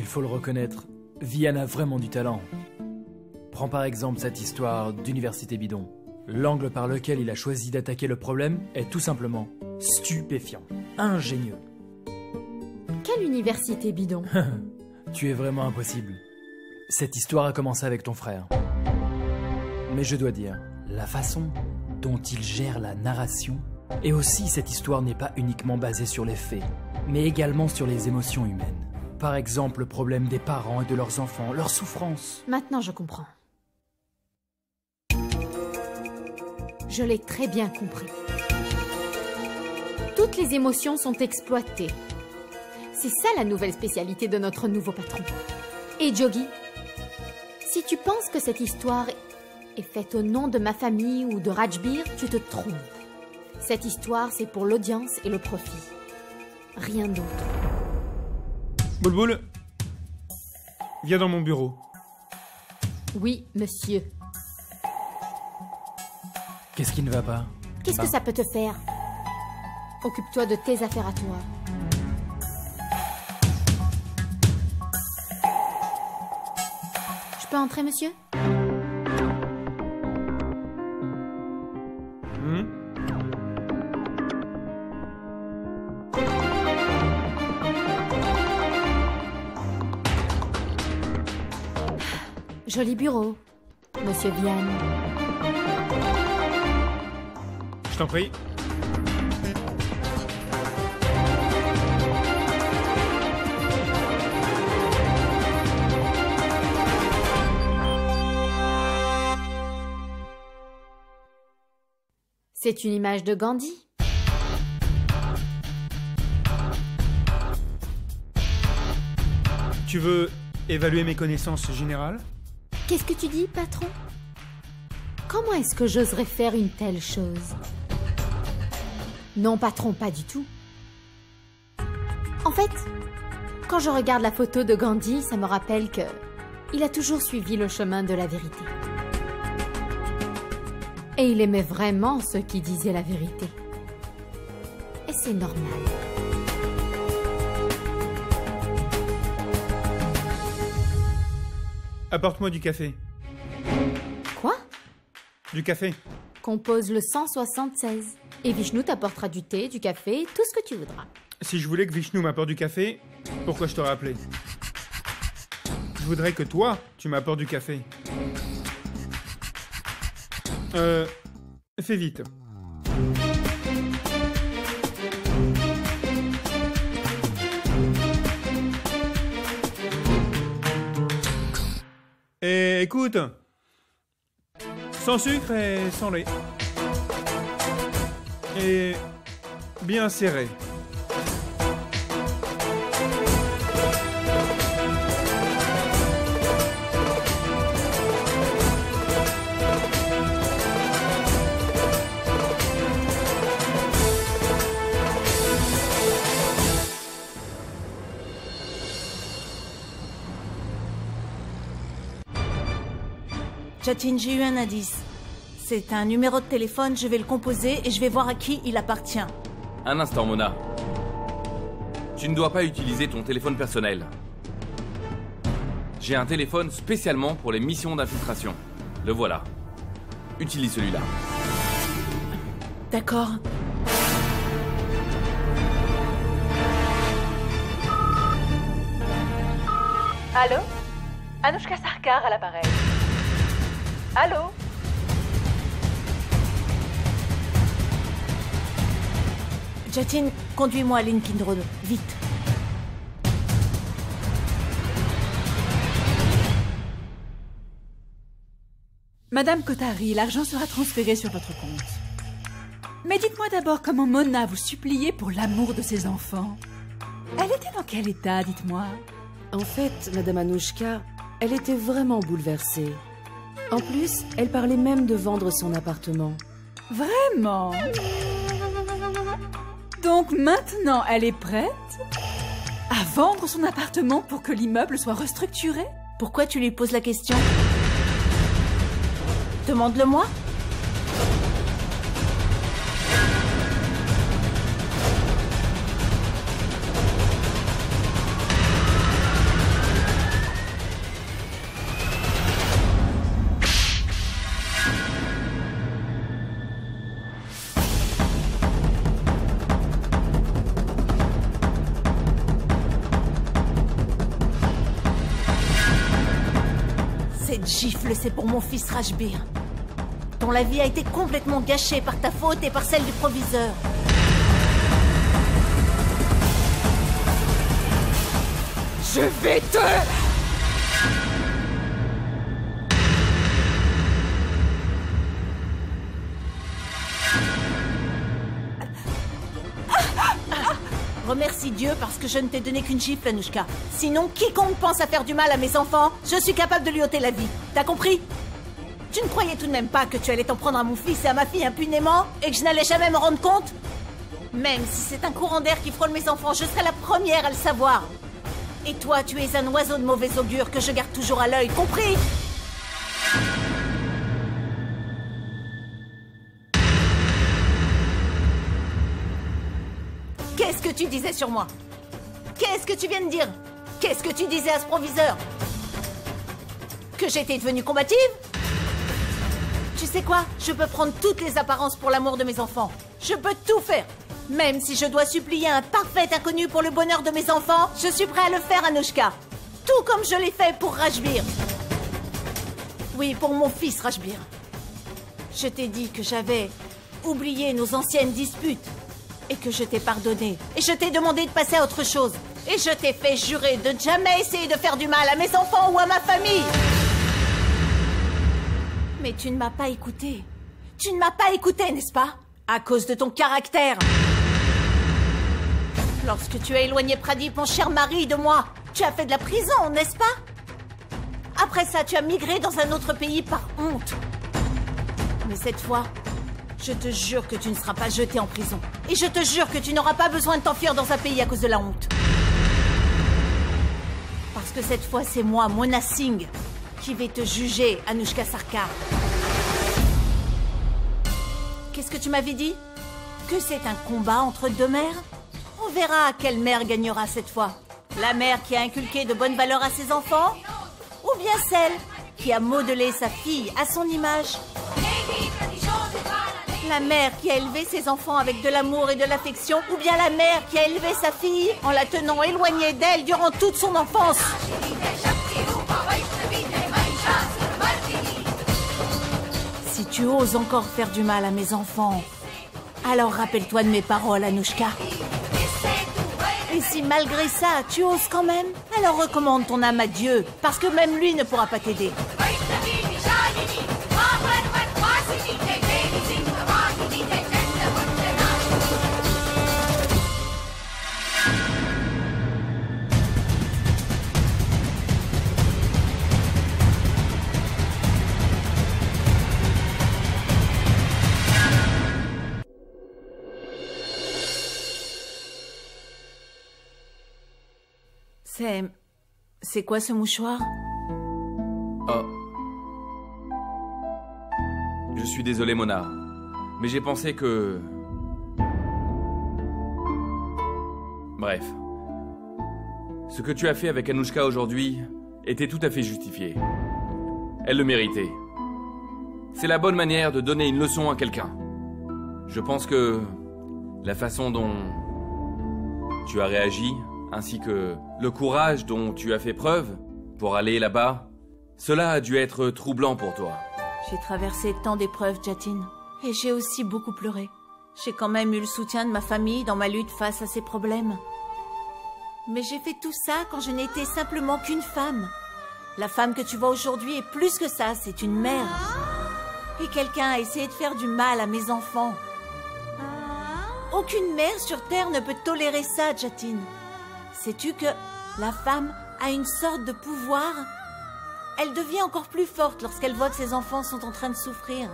faut le reconnaître, Vian a vraiment du talent. Prends par exemple cette histoire d'université bidon. L'angle par lequel il a choisi d'attaquer le problème est tout simplement stupéfiant, ingénieux. Quelle université bidon? Tu es vraiment impossible. Cette histoire a commencé avec ton frère. Mais je dois dire, la façon dont il gère la narration, et aussi cette histoire n'est pas uniquement basée sur les faits, mais également sur les émotions humaines. Par exemple, le problème des parents et de leurs enfants, leurs souffrances. Maintenant, je comprends. Je l'ai très bien compris. Toutes les émotions sont exploitées. C'est ça la nouvelle spécialité de notre nouveau patron. Et Jogi, si tu penses que cette histoire est faite au nom de ma famille ou de Rajbir, tu te trompes. Cette histoire, c'est pour l'audience et le profit. Rien d'autre. Boulboul, viens dans mon bureau. Oui, monsieur. Qu'est-ce qui ne va pas? Qu'est-ce que ça peut te faire? Occupe-toi de tes affaires à toi. Je peux entrer, monsieur? Joli bureau, monsieur Vian. Je t'en prie. C'est une image de Gandhi. Tu veux évaluer mes connaissances générales? Qu'est-ce que tu dis, patron? Comment est-ce que j'oserais faire une telle chose? Non, patron, pas du tout. En fait, quand je regarde la photo de Gandhi, ça me rappelle que il a toujours suivi le chemin de la vérité. Et il aimait vraiment ceux qui disaient la vérité. Et c'est normal. Apporte-moi du café. Quoi? Du café. Compose le 176. Et Vishnu t'apportera du thé, du café, tout ce que tu voudras. Si je voulais que Vishnu m'apporte du café, pourquoi je t'aurais appelé? Je voudrais que toi, tu m'apportes du café. Fais vite. Et écoute, sans sucre et sans lait. Et bien serré. Jatin, j'ai eu un indice. C'est un numéro de téléphone, je vais le composer et je vais voir à qui il appartient. Un instant, Mona. Tu ne dois pas utiliser ton téléphone personnel. J'ai un téléphone spécialement pour les missions d'infiltration. Le voilà. Utilise celui-là. D'accord. Allô? Anushka Sarkar à l'appareil. Allô? Jatin, conduis-moi à Lincoln Road, vite. Madame Kotari, l'argent sera transféré sur votre compte. Mais dites-moi d'abord comment Mona vous suppliait pour l'amour de ses enfants. Elle était dans quel état, dites-moi? En fait, Madame Anushka, elle était vraiment bouleversée. En plus, elle parlait même de vendre son appartement. Vraiment? Donc maintenant, elle est prête à vendre son appartement pour que l'immeuble soit restructuré? Pourquoi tu lui poses la question? Demande-le-moi. Cette gifle, c'est pour mon fils Rajbir, dont la vie a été complètement gâchée par ta faute et par celle du proviseur. Je vais te... Remercie Dieu parce que je ne t'ai donné qu'une gifle, Anushka. Sinon, quiconque pense à faire du mal à mes enfants, je suis capable de lui ôter la vie. T'as compris? Tu ne croyais tout de même pas que tu allais t'en prendre à mon fils et à ma fille impunément et que je n'allais jamais me rendre compte? Même si c'est un courant d'air qui frôle mes enfants, je serai la première à le savoir. Et toi, tu es un oiseau de mauvais augure que je garde toujours à l'œil, compris? Qu'est-ce que tu disais sur moi? Qu'est-ce que tu viens de dire? Qu'est-ce que tu disais à ce proviseur? Que j'étais devenue combative? Tu sais quoi? Je peux prendre toutes les apparences pour l'amour de mes enfants. Je peux tout faire. Même si je dois supplier un parfait inconnu pour le bonheur de mes enfants, je suis prêt à le faire, Anushka. Tout comme je l'ai fait pour Rajbir. Oui, pour mon fils Rajbir. Je t'ai dit que j'avais oublié nos anciennes disputes et que je t'ai pardonné. Et je t'ai demandé de passer à autre chose. Et je t'ai fait jurer de ne jamais essayer de faire du mal à mes enfants ou à ma famille. Mais tu ne m'as pas écouté. Tu ne m'as pas écouté, n'est-ce pas? À cause de ton caractère. Lorsque tu as éloigné Pradip, mon cher mari, de moi, tu as fait de la prison, n'est-ce pas? Après ça, tu as migré dans un autre pays par honte. Mais cette fois, je te jure que tu ne seras pas jeté en prison. Et je te jure que tu n'auras pas besoin de t'enfuir dans un pays à cause de la honte. Parce que cette fois, c'est moi, Mona Singh, qui vais te juger, Anushka Sarkar. Qu'est-ce que tu m'avais dit? Que c'est un combat entre deux mères? On verra quelle mère gagnera cette fois. La mère qui a inculqué de bonnes valeurs à ses enfants? Ou bien celle qui a modelé sa fille à son image? La mère qui a élevé ses enfants avec de l'amour et de l'affection? Ou bien la mère qui a élevé sa fille en la tenant éloignée d'elle durant toute son enfance? Si tu oses encore faire du mal à mes enfants, alors rappelle-toi de mes paroles, Anushka. Et si malgré ça, tu oses quand même, alors recommande ton âme à Dieu, parce que même lui ne pourra pas t'aider. C'est quoi ce mouchoir? Oh. Je suis désolé, Mona. Mais j'ai pensé que... Bref. Ce que tu as fait avec Anushka aujourd'hui était tout à fait justifié. Elle le méritait. C'est la bonne manière de donner une leçon à quelqu'un. Je pense que la façon dont tu as réagi, ainsi que le courage dont tu as fait preuve pour aller là-bas, cela a dû être troublant pour toi. J'ai traversé tant d'épreuves, Jatin, et j'ai aussi beaucoup pleuré. J'ai quand même eu le soutien de ma famille dans ma lutte face à ces problèmes. Mais j'ai fait tout ça quand je n'étais simplement qu'une femme. La femme que tu vois aujourd'hui est plus que ça, c'est une mère. Et quelqu'un a essayé de faire du mal à mes enfants. Aucune mère sur Terre ne peut tolérer ça, Jatin. Sais-tu que la femme a une sorte de pouvoir? Elle devient encore plus forte lorsqu'elle voit que ses enfants sont en train de souffrir.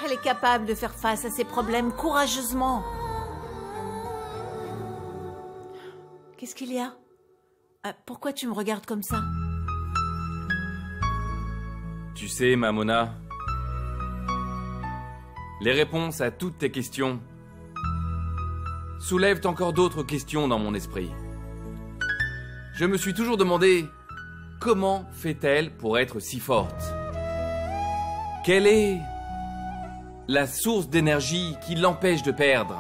Elle est capable de faire face à ses problèmes courageusement. Qu'est-ce qu'il y a? Pourquoi tu me regardes comme ça? Tu sais, ma Mona, les réponses à toutes tes questions soulèvent encore d'autres questions dans mon esprit. Je me suis toujours demandé comment fait-elle pour être si forte? Quelle est la source d'énergie qui l'empêche de perdre?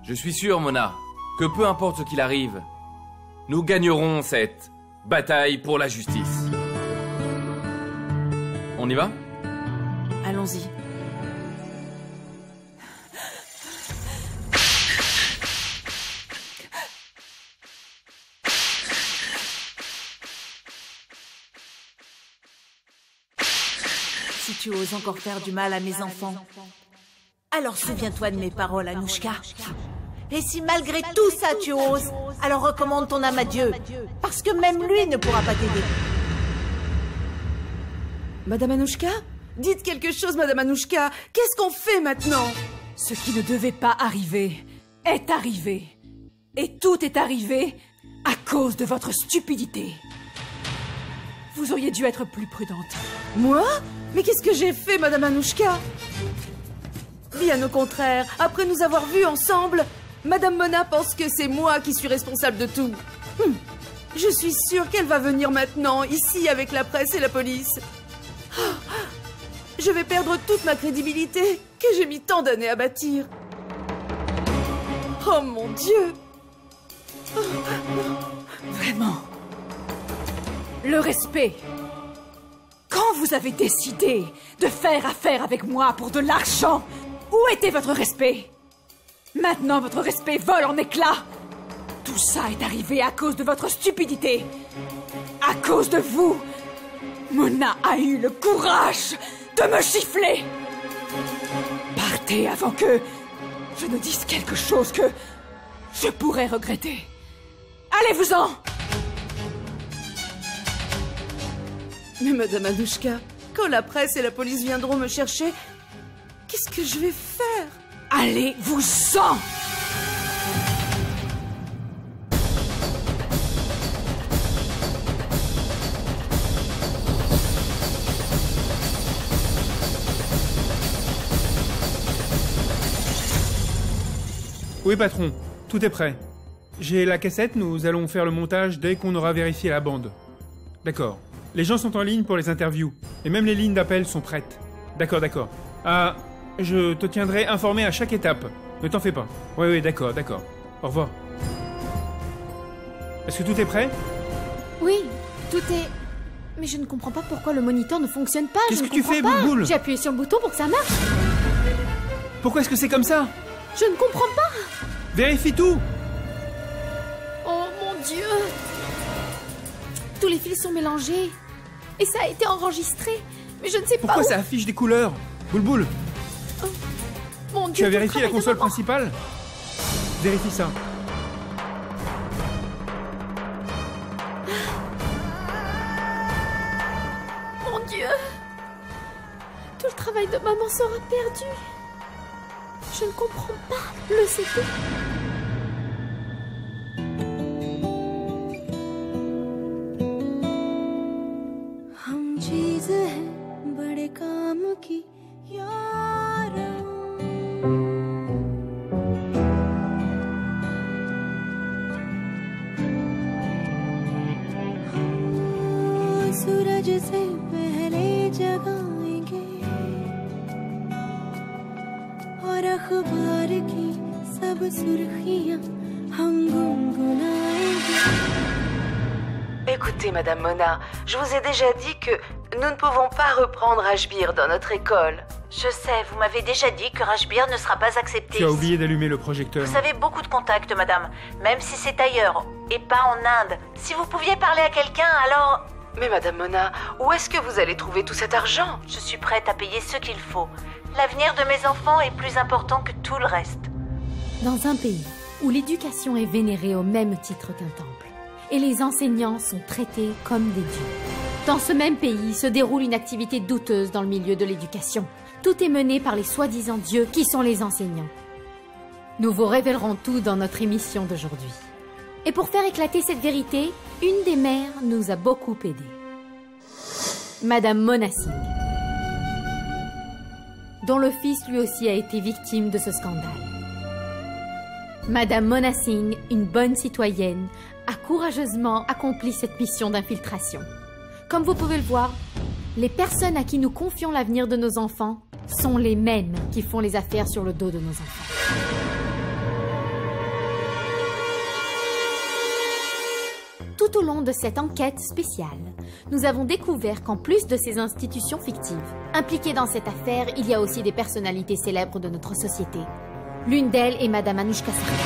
Je suis sûr, Mona, que peu importe ce qu'il arrive, nous gagnerons cette bataille pour la justice. On y va? Allons-y. Si tu oses encore faire du mal à mes enfants, alors souviens-toi de mes paroles, Anouchka. Et si malgré tout ça tu oses, alors recommande ton âme à Dieu, parce que même lui ne pourra pas t'aider. Madame Anouchka? Dites quelque chose, Madame Anouchka. Qu'est-ce qu'on fait maintenant? Ce qui ne devait pas arriver est arrivé. Et tout est arrivé à cause de votre stupidité. Vous auriez dû être plus prudente. Moi? Mais qu'est-ce que j'ai fait, Madame Anouchka? Bien au contraire, après nous avoir vus ensemble, Madame Mona pense que c'est moi qui suis responsable de tout. Je suis sûre qu'elle va venir maintenant, ici, avec la presse et la police. Je vais perdre toute ma crédibilité que j'ai mis tant d'années à bâtir. Oh mon Dieu! Vraiment. Le respect. Quand vous avez décidé de faire affaire avec moi pour de l'argent, où était votre respect? Maintenant, votre respect vole en éclats. Tout ça est arrivé à cause de votre stupidité. À cause de vous. Mona a eu le courage de me gifler. Partez avant que je ne dise quelque chose que je pourrais regretter. Allez-vous-en! Mais Madame Anouchka, quand la presse et la police viendront me chercher, qu'est-ce que je vais faire? Allez-vous-en! Oui, patron, tout est prêt. J'ai la cassette, nous allons faire le montage dès qu'on aura vérifié la bande. D'accord. Les gens sont en ligne pour les interviews, et même les lignes d'appel sont prêtes. D'accord, d'accord. Ah, je te tiendrai informé à chaque étape. Ne t'en fais pas. Oui, d'accord, d'accord. Au revoir. Est-ce que tout est prêt? Oui, tout est... Mais je ne comprends pas pourquoi le moniteur ne fonctionne pas. Qu'est-ce que tu fais, Boulboul? J'ai appuyé sur le bouton pour que ça marche. Pourquoi est-ce que c'est comme ça? Je ne comprends pas. Vérifie tout. Oh mon Dieu. Tous les fils sont mélangés. Et ça a été enregistré. Mais je ne sais pas Pourquoi où... ça affiche des couleurs? Boulboul, Mon Dieu, tu as tout le vérifié la travail de console maman. principale? Vérifie ça. Mon Dieu. Tout le travail de maman sera perdu. Je ne comprends pas le CD. Écoutez, Madame Mona, je vous ai déjà dit que nous ne pouvons pas reprendre Ashbir dans notre école. Je sais, vous m'avez déjà dit que Rashbir ne sera pas accepté. Tu as oublié d'allumer le projecteur. Vous avez beaucoup de contacts, madame, même si c'est ailleurs, et pas en Inde. Si vous pouviez parler à quelqu'un, alors... Mais Madame Mona, où est-ce que vous allez trouver tout cet argent? Je suis prête à payer ce qu'il faut. L'avenir de mes enfants est plus important que tout le reste. Dans un pays où l'éducation est vénérée au même titre qu'un temple, et les enseignants sont traités comme des dieux. Dans ce même pays se déroule une activité douteuse dans le milieu de l'éducation. Tout est mené par les soi-disant dieux qui sont les enseignants. Nous vous révélerons tout dans notre émission d'aujourd'hui. Et pour faire éclater cette vérité, une des mères nous a beaucoup aidés. Madame Mona Singh, dont le fils lui aussi a été victime de ce scandale. Madame Mona Singh, une bonne citoyenne, a courageusement accompli cette mission d'infiltration. Comme vous pouvez le voir, les personnes à qui nous confions l'avenir de nos enfants sont les mêmes qui font les affaires sur le dos de nos enfants. Tout au long de cette enquête spéciale, nous avons découvert qu'en plus de ces institutions fictives, impliquées dans cette affaire, il y a aussi des personnalités célèbres de notre société. L'une d'elles est Madame Anouchka Sarkar.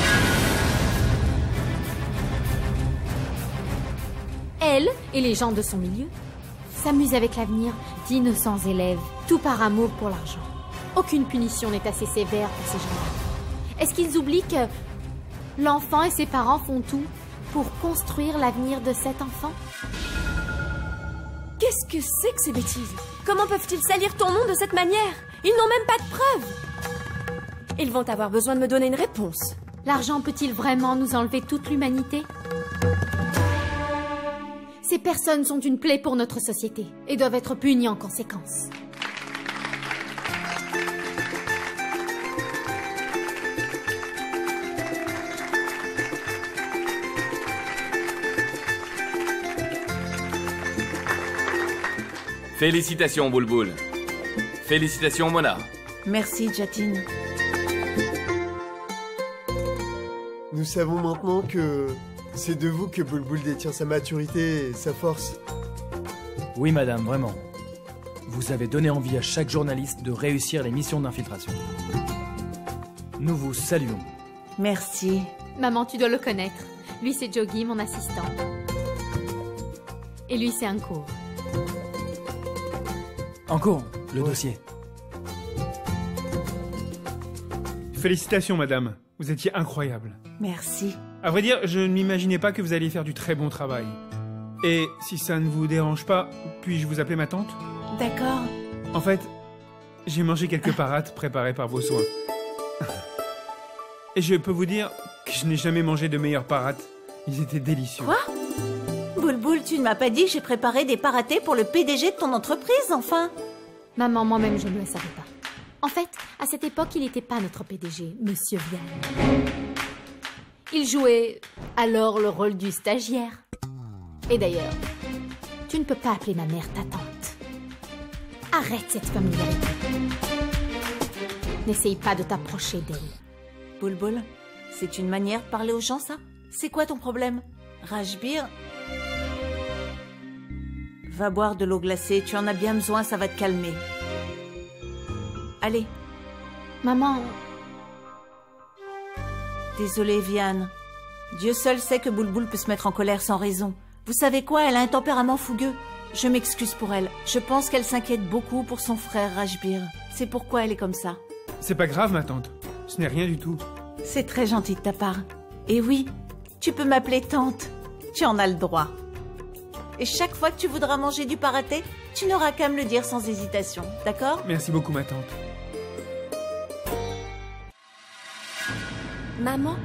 Elle et les gens de son milieu s'amusent avec l'avenir d'innocents élèves, tout par amour pour l'argent. Aucune punition n'est assez sévère pour ces gens-là. Est-ce qu'ils oublient que l'enfant et ses parents font tout pour construire l'avenir de cet enfant? Qu'est-ce que c'est que ces bêtises? Comment peuvent-ils salir ton nom de cette manière? Ils n'ont même pas de preuves. Ils vont avoir besoin de me donner une réponse. L'argent peut-il vraiment nous enlever toute l'humanité? Ces personnes sont une plaie pour notre société et doivent être punies en conséquence. Félicitations, Bulbul. Félicitations, Mona. Merci, Jatin. Nous savons maintenant que c'est de vous que Bulbul détient sa maturité et sa force. Oui, madame, vraiment. Vous avez donné envie à chaque journaliste de réussir les missions d'infiltration. Nous vous saluons. Merci. Maman, tu dois le connaître. Lui, c'est Jogi, mon assistant. Et lui, c'est Ankur. Encore, le dossier. Félicitations, madame. Vous étiez incroyable. Merci. À vrai dire, je ne m'imaginais pas que vous alliez faire du très bon travail. Et si ça ne vous dérange pas, puis-je vous appeler ma tante? D'accord. En fait, j'ai mangé quelques parates préparées par vos soins. Et je peux vous dire que je n'ai jamais mangé de meilleures parates. Ils étaient délicieux. Quoi? Bulbul, tu ne m'as pas dit que j'ai préparé des paratés pour le PDG de ton entreprise, enfin? Maman, moi-même, je ne le savais pas. En fait, à cette époque, il n'était pas notre PDG, Monsieur Vian. Il jouait alors le rôle du stagiaire. Et d'ailleurs, tu ne peux pas appeler ma mère ta tante. Arrête cette familiarité. N'essaye pas de t'approcher d'elle. Bulbul, c'est une manière de parler aux gens, ça? C'est quoi ton problème? Rajbir? Va boire de l'eau glacée, tu en as bien besoin, ça va te calmer. Allez. Maman... Désolée, Vian. Dieu seul sait que Bulbul peut se mettre en colère sans raison. Vous savez quoi, elle a un tempérament fougueux. Je m'excuse pour elle. Je pense qu'elle s'inquiète beaucoup pour son frère Rajbir. C'est pourquoi elle est comme ça. C'est pas grave, ma tante. Ce n'est rien du tout. C'est très gentil de ta part. Et oui, tu peux m'appeler tante. Tu en as le droit. Et chaque fois que tu voudras manger du paraté, tu n'auras qu'à me le dire sans hésitation, d'accord? Merci beaucoup, ma tante. Maman?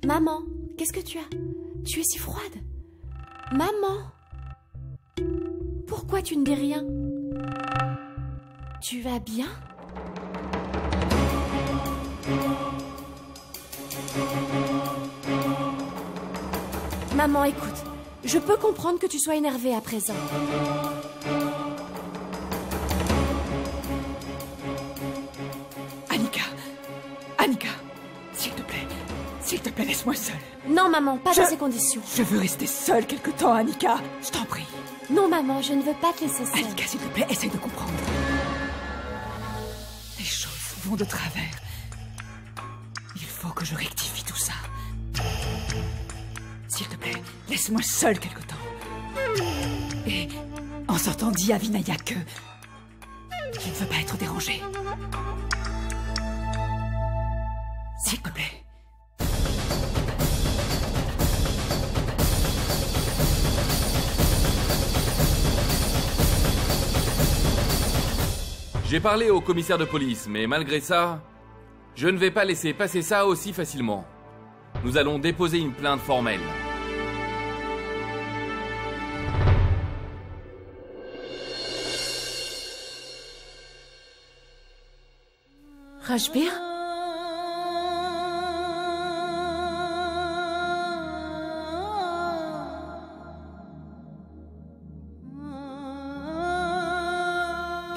Maman, qu'est-ce que tu as? Tu es si froide. Maman? Pourquoi tu ne dis rien? Tu vas bien? Maman, écoute, je peux comprendre que tu sois énervée à présent. Annika, s'il te plaît, laisse-moi seule. Non, maman, pas dans ces conditions. Je veux rester seule quelque temps, Annika. Je t'en prie. Non, maman, je ne veux pas te laisser seule. Annika, s'il te plaît, essaye de comprendre. Les choses vont de travers. Il faut que je rectifie tout ça. S'il te plaît, laisse-moi seule quelque temps. Et en sortant, dis à Vinaya que je ne veux pas être dérangée. S'il te plaît. J'ai parlé au commissaire de police, mais malgré ça, je ne vais pas laisser passer ça aussi facilement. Nous allons déposer une plainte formelle. Rajbir?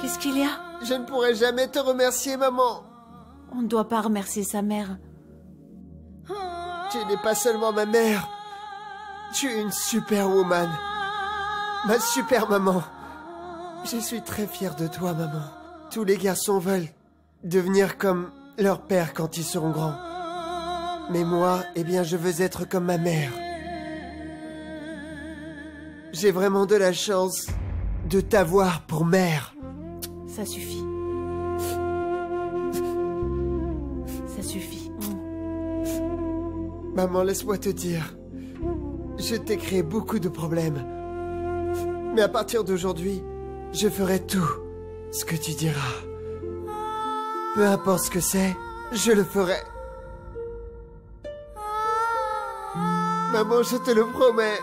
Qu'est-ce qu'il y a? Je ne pourrai jamais te remercier, maman. On ne doit pas remercier sa mère. Tu n'es pas seulement ma mère. Tu es une superwoman. Ma super maman. Je suis très fier de toi, maman. Tous les garçons veulent devenir comme leur père quand ils seront grands. Mais moi, eh bien, je veux être comme ma mère. J'ai vraiment de la chance de t'avoir pour mère. Ça suffit. Ça suffit. Maman, laisse-moi te dire. Je t'ai créé beaucoup de problèmes. Mais à partir d'aujourd'hui, je ferai tout ce que tu diras. Peu importe ce que c'est, je le ferai. Maman, je te le promets.